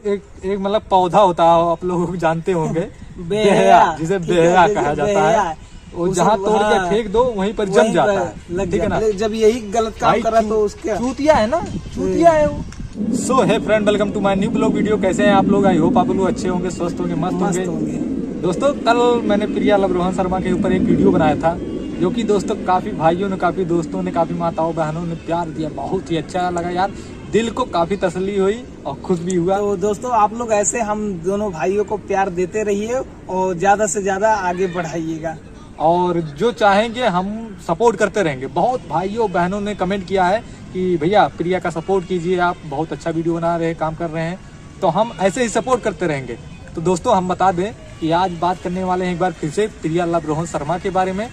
एक मतलब पौधा होता है, आप लोग जानते होंगे, बेहया, जिसे बेहया कहा जाता है। वो जहाँ तोड़ के फेंक दो वहीं पर जम जाता है, ठीक है ना। जब यही गलत काम करा तो उसके चूतिया है ना, चूतिया है वो। So hi friend, welcome to my new blog video. कैसे हैं आप लोग? आई होप आप लोग अच्छे होंगे, स्वस्थ होंगे, मस्त होंगे। दोस्तों कल मैंने प्रिया लव रोहन शर्मा के ऊपर एक वीडियो बनाया था, जो कि दोस्तों काफी भाइयों ने, काफी दोस्तों ने, काफी माताओं बहनों ने प्यार दिया। बहुत ही अच्छा लगा यार, दिल को काफी तसल्ली हुई और खुश भी हुआ। तो दोस्तों आप लोग ऐसे हम दोनों भाइयों को प्यार देते रहिए और ज्यादा से ज्यादा आगे बढ़ाइएगा, और जो चाहेंगे हम सपोर्ट करते रहेंगे। बहुत भाइयों बहनों ने कमेंट किया है कि भैया प्रिया का सपोर्ट कीजिए, आप बहुत अच्छा वीडियो बना रहे हैं, काम कर रहे हैं, तो हम ऐसे ही सपोर्ट करते रहेंगे। तो दोस्तों हम बता दें कि आज बात करने वाले हैं एक बार फिर से प्रिया लव रोहन शर्मा के बारे में।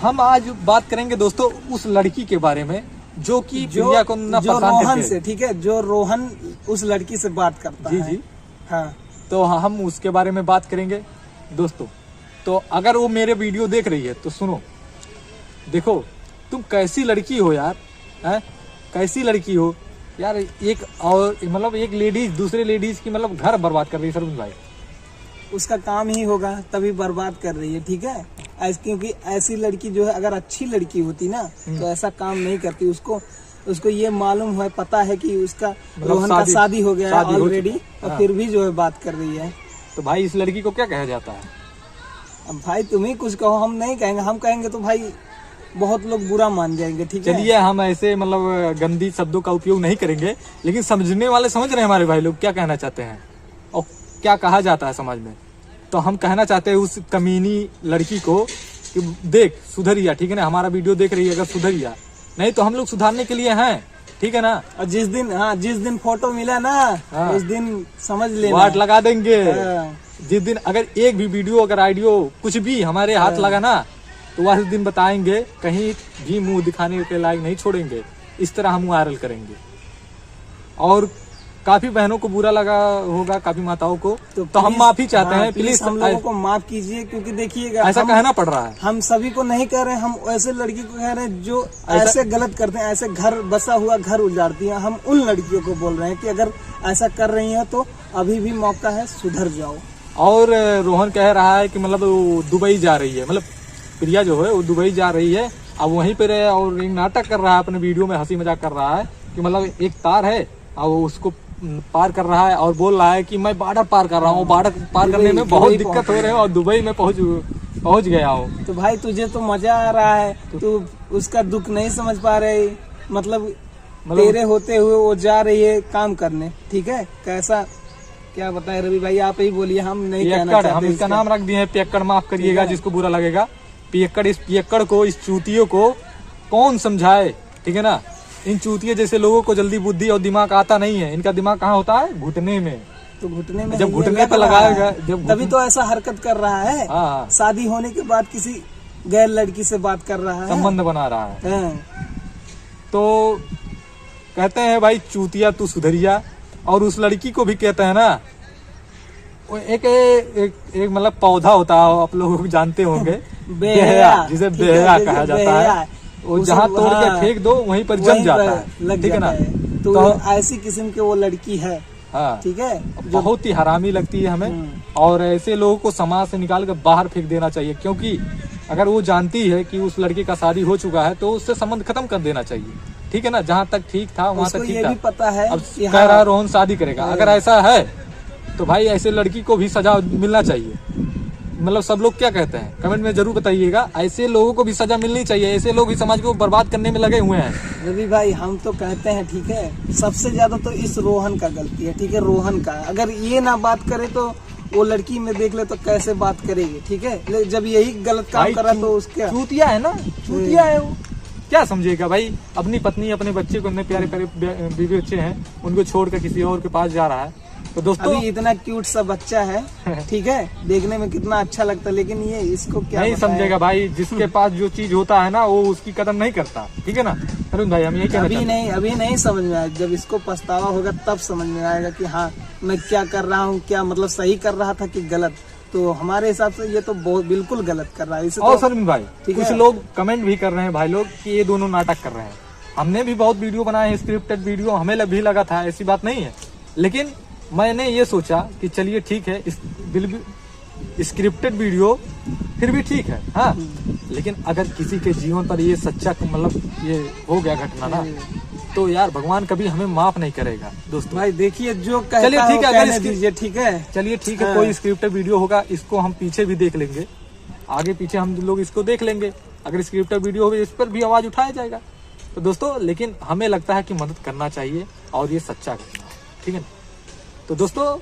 हम आज बात करेंगे दोस्तों उस लड़की के बारे में जो कि प्रिया को न जो रोहन से, ठीक है, जो रोहन उस लड़की से बात करता है। जी हाँ, तो हम उसके बारे में बात करेंगे दोस्तों। तो अगर वो मेरे वीडियो देख रही है तो सुनो, देखो तुम कैसी लड़की हो यार, हैं? कैसी लड़की हो यार। एक और मतलब एक लेडीज दूसरे लेडीज की मतलब घर बर्बाद कर रही है सरविंद भाई। उसका काम ही होगा तभी बर्बाद कर रही है, ठीक है। क्योंकि ऐसी लड़की जो है, अगर अच्छी लड़की होती ना तो ऐसा काम नहीं करती। उसको ये मालूम है, पता है कि उसका रोहन का शादी हो गया है ऑलरेडी, और फिर भी जो है बात कर रही है। तो भाई इस लड़की को क्या कहा जाता है? अब भाई तुम ही कुछ कहो, हम नहीं कहेंगे। हम कहेंगे तो भाई बहुत लोग बुरा मान जाएंगे, ठीक है। चलिए हम ऐसे मतलब गंदी शब्दों का उपयोग नहीं करेंगे, लेकिन समझने वाले समझ रहे हैं हमारे भाई लोग क्या कहना चाहते हैं और क्या कहा जाता है समाज में। तो हम कहना चाहते हैं उस कमीनी लड़की को कि देख सुधरिया, ठीक है ना। हमारा वीडियो देख रही है, अगर सुधरिया, नहीं तो हम लोग सुधारने के लिए हैं, ठीक है ना। और जिस दिन फोटो मिला ना, उस दिन समझ लेना, वाट लगा देंगे। जिस दिन अगर एक भी वीडियो, अगर ऑडियो कुछ भी हमारे हाथ लगा ना, तो वह दिन बताएंगे, कहीं भी मुंह दिखाने के लायक नहीं छोड़ेंगे। इस तरह हम वायरल करेंगे। और काफी बहनों को बुरा लगा होगा, काफी माताओं को, तो हम माफी चाहते हैं। प्लीज हम लोगों को माफ कीजिए, क्योंकि देखिएगा ऐसा कहना पड़ रहा है। हम सभी को नहीं कह रहे हैं, हम ऐसे लड़की को कह रहे हैं जो ऐसे गलत करते हैं, ऐसे घर बसा हुआ घर उजाड़ती है। हम उन लड़कियों को बोल रहे हैं कि अगर ऐसा कर रही है तो अभी भी मौका है, सुधर जाओ। और रोहन कह रहा है कि मतलब वो दुबई जा रही है, मतलब प्रिया जो है वो दुबई जा रही है, अब वहीं पर है और एक नाटक कर रहा है, अपने वीडियो में हंसी मजाक कर रहा है कि मतलब एक तार है और वो उसको पार कर रहा है और बोल रहा है कि मैं बॉर्डर पार कर रहा हूँ, बॉर्डर पार करने में बहुत दिक्कत हो रही है और दुबई में पहुंच गया हूँ। तो भाई तुझे तो मजा आ रहा है, तू उसका दुख नहीं समझ पा रहे। मतलब तेरे होते हुए वो जा रही है काम करने, ठीक है। कैसा क्या बताए रवि भाई, आप ही बोलिए, हम नहीं कहना चाहते। हम इसका नाम रख दिए हैं पियक्कड़, माफ करिएगा जिसको बुरा लगेगा। पियक्कड़, इस पियक्कड़ को, इस चूतियों को कौन समझाए, ठीक है ना। इन चूतिये जैसे लोगों को जल्दी बुद्धि और दिमाग आता नहीं है। इनका दिमाग कहाँ होता है? घुटने में। तो घुटने में जब घुटने पे लगाएगा, जब तभी तो ऐसा हरकत कर रहा है। हाँ। शादी होने के बाद किसी गैर लड़की से बात कर रहा है, संबंध बना रहा है। तो कहते हैं भाई चूतिया तू सुधरिया। और उस लड़की को भी कहते हैं ना, एक मतलब पौधा होता है, आप लोग जानते होंगे, बेहया, जिसे बेहया कहा जाता है। वो जहाँ तोड़ के फेंक दो वहीं पर जम जाता है, ठीक है ना। तो ऐसी किस्म की वो लड़की है, हाँ, ठीक है, बहुत ही हरामी लगती है हमें। और ऐसे लोगों को समाज से निकाल कर बाहर फेंक देना चाहिए, क्योंकि अगर वो जानती है कि उस लड़के का शादी हो चुका है तो उससे संबंध खत्म कर देना चाहिए, ठीक है ना। जहाँ तक ठीक था वहाँ तक ठीक था। भी पता है अब कह रहा रोहन शादी करेगा, अगर ऐसा है तो भाई ऐसे लड़की को भी सजा मिलना चाहिए। मतलब सब लोग क्या कहते हैं कमेंट में जरूर बताइएगा। ऐसे लोगों को भी सजा मिलनी चाहिए। ऐसे लोग ही समाज को बर्बाद करने में लगे हुए हैं। रवि भाई हम तो कहते हैं, ठीक है, सबसे ज्यादा तो इस रोहन का गलती है, ठीक है। रोहन का अगर ये ना बात करे तो वो लड़की में देख ले तो कैसे बात करेगी, ठीक है। जब यही गलत काम करा तो उसके चूतिया है ना, चूतिया है वो, क्या समझेगा भाई। अपनी पत्नी, अपने बच्चे को, इतने प्यारे प्यारे बीवी बच्चे हैं, उनको छोड़कर किसी और के पास जा रहा है। तो दोस्तों अभी इतना क्यूट सा बच्चा है, ठीक है, देखने में कितना अच्छा लगता है, लेकिन ये इसको क्या नहीं समझेगा भाई। जिसके पास जो चीज होता है ना, वो उसकी कदर नहीं करता, ठीक है ना अरुण भाई। हम यही कहना चाहते हैं। अभी नहीं समझ में आया, जब इसको पछतावा होगा तब समझ में आएगा कि हाँ मैं क्या कर रहा हूँ, क्या मतलब सही कर रहा था कि गलत। तो हमारे हिसाब से ये तो बहुत बिल्कुल गलत कर रहा है। और सरविंद भाई कुछ लोग कमेंट भी कर रहे हैं भाई लोग कि ये दोनों नाटक कर रहे हैं। हमने भी बहुत वीडियो बनाए हैं, स्क्रिप्टेड वीडियो, हमें भी लगा था, ऐसी बात नहीं है। लेकिन मैंने ये सोचा कि चलिए ठीक है, इस स्क्रिप्टेड वीडियो फिर भी ठीक है, हाँ, लेकिन अगर किसी के जीवन पर ये सच्चा मतलब ये हो गया घटना ना, तो यार भगवान कभी हमें माफ नहीं करेगा दोस्तों। भाई देखिए जो कहता चलिए ठीक है, कहने अगर दीजिए, ठीक है। चलिए ठीक है, हाँ। कोई स्क्रिप्टेड वीडियो होगा, इसको हम पीछे भी देख लेंगे, आगे पीछे हम लोग इसको देख लेंगे। अगर स्क्रिप्टेड वीडियो होगी इस पर भी आवाज उठाया जाएगा। तो दोस्तों लेकिन हमें लगता है कि मदद करना चाहिए और ये सच्चा घटना है, ठीक है ना। तो दोस्तों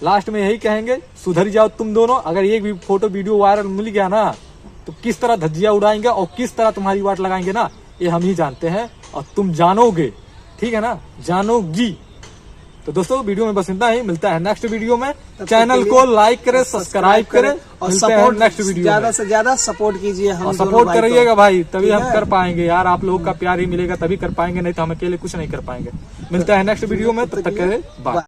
लास्ट में यही कहेंगे, सुधर जाओ तुम दोनों। अगर एक भी फोटो वीडियो वायरल मिल गया ना, तो किस तरह धज्जियां उड़ाएंगे और किस तरह तुम्हारी वाट लगाएंगे ना, ये हम ही जानते हैं और तुम जानोगे, ठीक है ना, जानोगी। तो दोस्तों वीडियो में बस इतना ही, मिलता है नेक्स्ट वीडियो में। चैनल को लाइक करें, सब्सक्राइब करें और सपोर्ट नेक्स्ट वीडियो ज्यादा से ज्यादा सपोर्ट कीजिए, हम सपोर्ट करिएगा भाई, तभी ठीक हम है? कर पाएंगे यार। आप लोगों का प्यार ही मिलेगा तभी कर पाएंगे, नहीं तो हम अकेले कुछ नहीं कर पाएंगे। मिलता है नेक्स्ट वीडियो में, तब तक के लिए बाय।